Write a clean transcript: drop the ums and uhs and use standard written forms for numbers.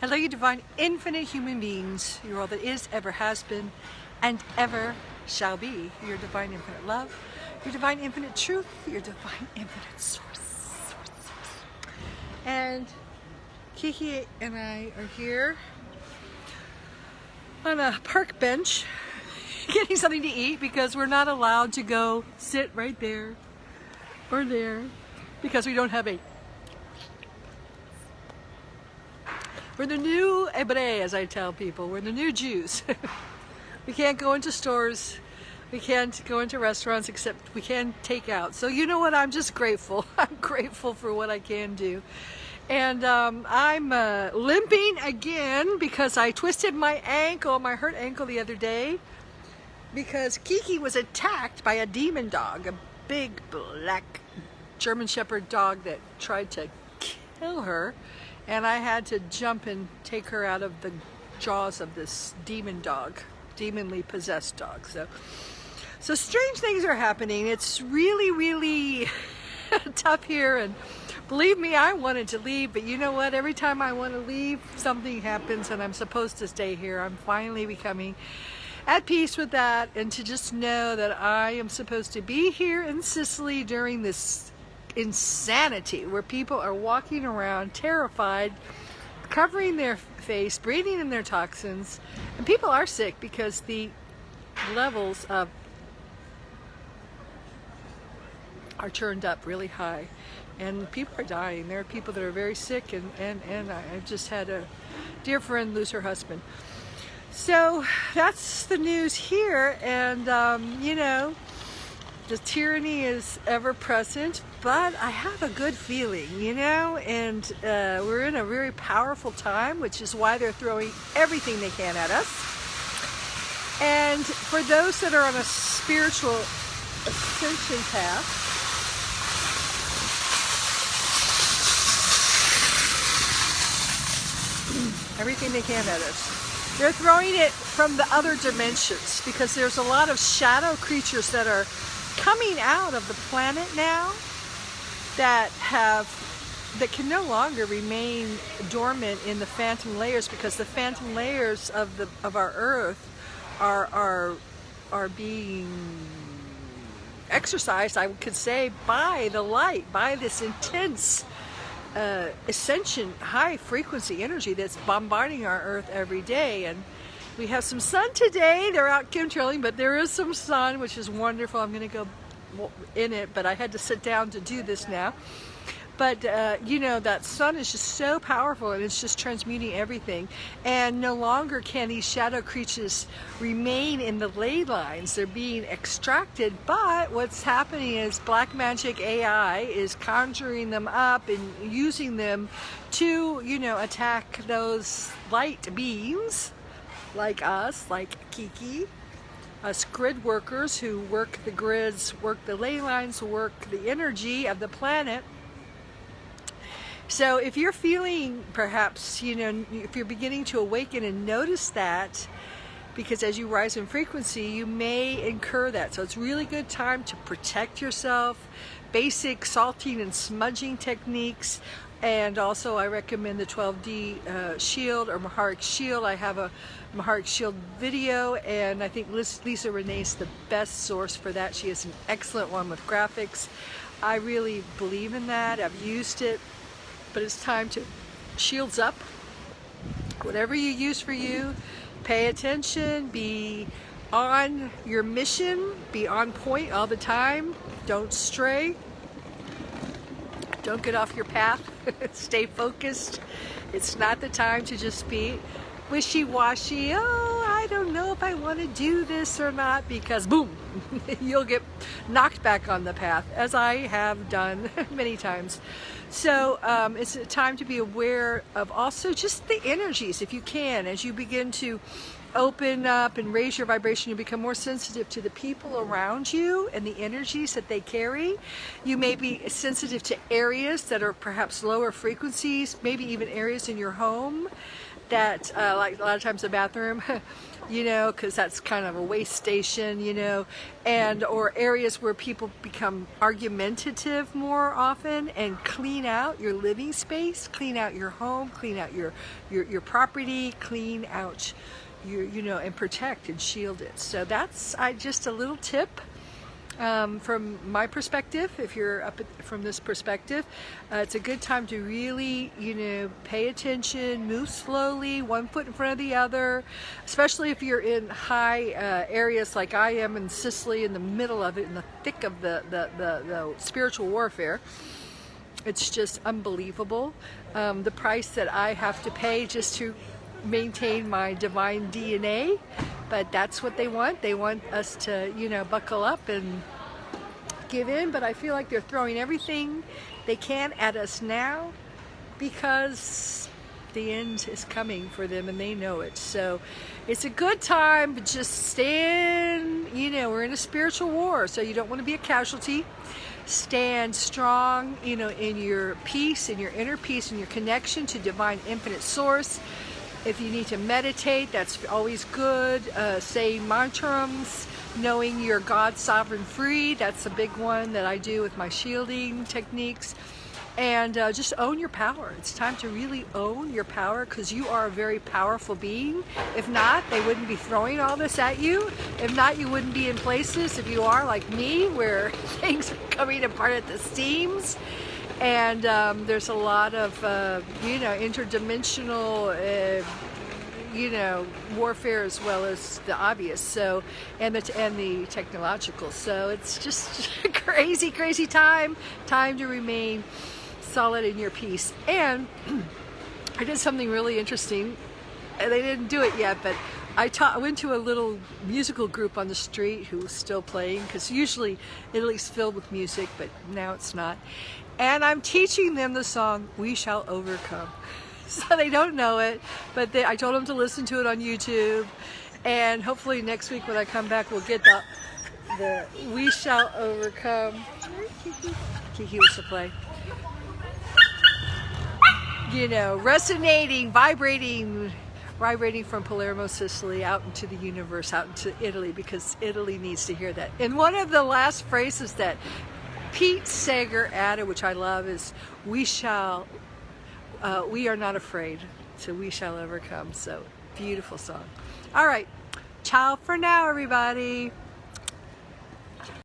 Hello, you divine, infinite human beings. You're all that is, ever has been, and ever shall be. Your divine, infinite love, your divine, infinite truth, your divine, infinite source. And Kiki and I are here on a park bench getting something to eat because we're not allowed to go sit right there or there because we don't have a... We're the new Hebrei, as I tell people. We're the new Jews. We can't go into stores. We can't go into restaurants except we can take out. So you know what? I'm just grateful. I'm grateful for what I can do. And I'm limping again because I twisted my ankle, my hurt ankle the other day, because Kiki was attacked by a demon dog, a big black German Shepherd dog that tried to kill her. And I had to jump and take her out of the jaws of this demon dog, demonly possessed dog. So strange things are happening. It's really, really tough here. And believe me, I wanted to leave, but you know what? Every time I want to leave, something happens and I'm supposed to stay here. I'm finally becoming at peace with that, and to just know that I am supposed to be here in Sicily during this insanity where people are walking around terrified, covering their face, breathing in their toxins, and people are sick because the levels of are turned up really high and people are dying. There are people that are very sick, and I just had a dear friend lose her husband. So that's the news here, and you know, the tyranny is ever present, but I have a good feeling, you know, and we're in a very powerful time, which is why they're throwing everything they can at us. And for those that are on a spiritual ascension path, everything they can at us. They're throwing it from the other dimensions because there's a lot of shadow creatures that are coming out of the planet now that can no longer remain dormant in the phantom layers, because the phantom layers of our earth are being exercised, I could say, by the light, by this intense ascension, high frequency energy that's bombarding our earth every day. And we have some sun today. They're out chemtrailing, but there is some sun, which is wonderful. I'm going to go in it, but I had to sit down to do this now. But you know, that sun is just so powerful, and it's just transmuting everything. And no longer can these shadow creatures remain in the ley lines. They're being extracted. But what's happening is black magic AI is conjuring them up and using them to, you know, attack those light beings like us, like Kiki, us grid workers who work the grids, work the ley lines, work the energy of the planet. So if you're feeling, perhaps, you know, if you're beginning to awaken and notice that, because as you rise in frequency, you may incur that. So it's really good time to protect yourself, basic salting and smudging techniques. And also I recommend the 12D shield or Maharic shield. I have a Maharic shield video, and I think Lisa Renee's the best source for that. She has an excellent one with graphics. I really believe in that. I've used it. But it's time to shields up. Whatever you use for you, pay attention, be on your mission, be on point all the time, don't stray, don't get off your path, stay focused. It's not the time to just be wishy-washy. Oh, I don't know if I want to do this or not, because boom, you'll get knocked back on the path, as I have done many times. So it's a time to be aware of also just the energies, if you can, as you begin to open up and raise your vibration, you become more sensitive to the people around you and the energies that they carry. You may be sensitive to areas that are perhaps lower frequencies, maybe even areas in your home. that like a lot of times the bathroom, you know, because that's kind of a waste station, you know, and or areas where people become argumentative more often, and clean out your living space, clean out your home, clean out your property, clean out your, you know, and protect and shield it. So that's just a little tip. From my perspective, if you're up from this perspective, it's a good time to really, you know, pay attention, move slowly, one foot in front of the other, especially if you're in high areas like I am in Sicily, in the middle of it, in the thick of the spiritual warfare. It's just unbelievable. The price that I have to pay just to maintain my divine DNA, but that's what they want. They want us to, you know, buckle up and give in, but I feel like they're throwing everything they can at us now because the end is coming for them and they know it. So it's a good time, but just stand, you know, we're in a spiritual war, so you don't want to be a casualty. Stand strong, you know, in your peace, in your inner peace, in your connection to divine infinite source. If you need to meditate, that's always good. Say mantras, knowing you're God sovereign free. That's a big one that I do with my shielding techniques. And just own your power. It's time to really own your power, because you are a very powerful being. If not, they wouldn't be throwing all this at you. If not, you wouldn't be in places, if you are like me, where things are coming apart at the seams. And there's a lot of, you know, interdimensional, you know, warfare as well as the obvious. So, and the technological. So it's just a crazy, crazy time to remain solid in your peace. And I did something really interesting. And they didn't do it yet, but I went to a little musical group on the street who was still playing, because usually Italy's filled with music, but now it's not. And I'm teaching them the song "We Shall Overcome." So they don't know it, but I told them to listen to it on YouTube. And hopefully next week when I come back, we'll get the "We Shall Overcome." Kiki wants to play. You know, resonating, vibrating from Palermo, Sicily, out into the universe, out into Italy, because Italy needs to hear that. And one of the last phrases that Pete Seeger added, which I love, is we are not afraid, so we shall overcome. So beautiful song. All right, ciao for now, everybody.